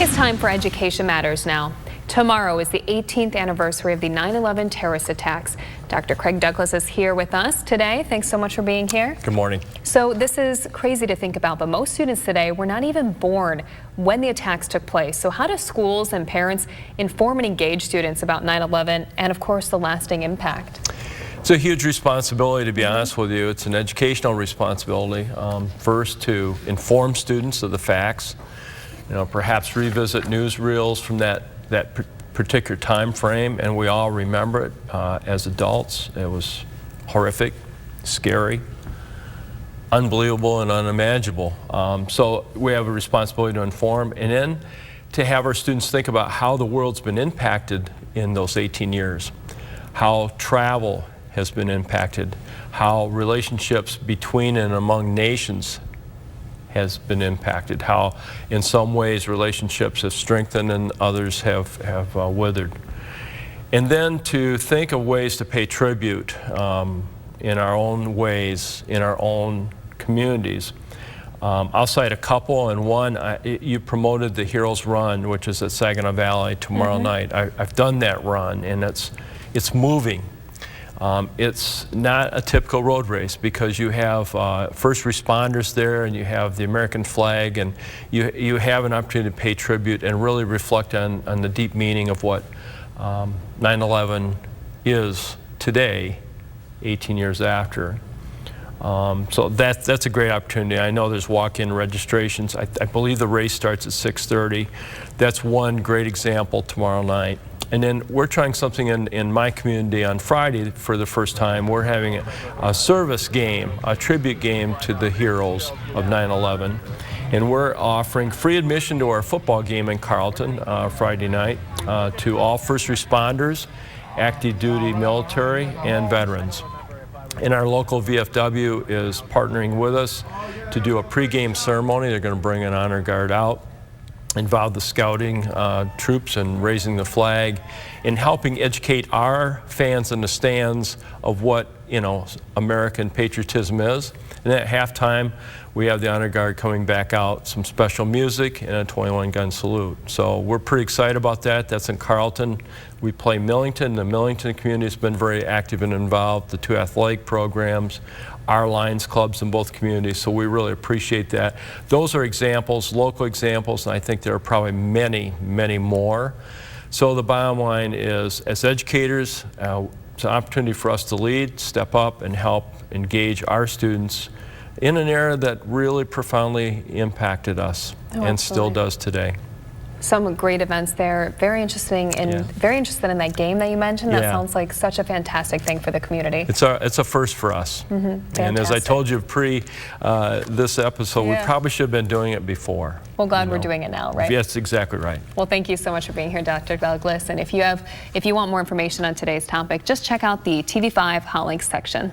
It's time for Education Matters now. Tomorrow is the 18th anniversary of the 9/11 terrorist attacks. Dr. Craig Douglas is here with us today. Thanks so much for being here. Good morning. So this is crazy to think about, but most students today were not even born when the attacks took place. So how do schools and parents inform and engage students about 9/11 and, of course, the lasting impact? It's a huge responsibility, to be honest with you. It's an educational responsibility. First, to inform students of the facts. Perhaps revisit newsreels from that particular time frame, and we all remember it as adults. It was horrific, scary, unbelievable, and unimaginable. So we have a responsibility to inform, and then to have our students think about how the world's been impacted in those 18 years, how travel has been impacted, how relationships between and among nations has been impacted, how in some ways relationships have strengthened and others have withered. And then to think of ways to pay tribute in our own ways, in our own communities. I'll cite a couple, and one, you promoted the Heroes Run, which is at Saginaw Valley tomorrow night. I've done that run, and it's moving. It's not a typical road race because you have first responders there, and you have the American flag, and you have an opportunity to pay tribute and really reflect on the deep meaning of what 9/11 is today, 18 years after. So that's a great opportunity. I know there's walk-in registrations. I believe the race starts at 6:30. That's one great example tomorrow night. And then we're trying something in my community on Friday for the first time. We're having a service game, a tribute game to the heroes of 9/11. And we're offering free admission to our football game in Carlton Friday night to all first responders, active duty military, and veterans. And our local VFW is partnering with us to do a pregame ceremony. They're going to bring an honor guard out, involve the scouting troops and raising the flag, and helping educate our fans in the stands of what American patriotism is. And at halftime, we have the honor guard coming back out, some special music, and a 21-gun salute. So we're pretty excited about that. That's in Carlton. We play Millington. The Millington community has been very active and involved, the two athletic programs, our Lions clubs in both communities, so we really appreciate that. Those are examples, local examples, and I think there are probably many, many more. So the bottom line is, as educators, it's an opportunity for us to lead, step up, and help engage our students in an era that really profoundly impacted us and still does today. Some great events there. Very interesting, and very interested in that game that you mentioned. That sounds like such a fantastic thing for the community. It's a first for us. And as I told you pre this episode, we probably should have been doing it before. Well, glad we're doing it now, right? Yes, exactly right. Well, thank you so much for being here, Dr. Douglas. And if you want more information on today's topic, just check out the TV5 Hot Links section.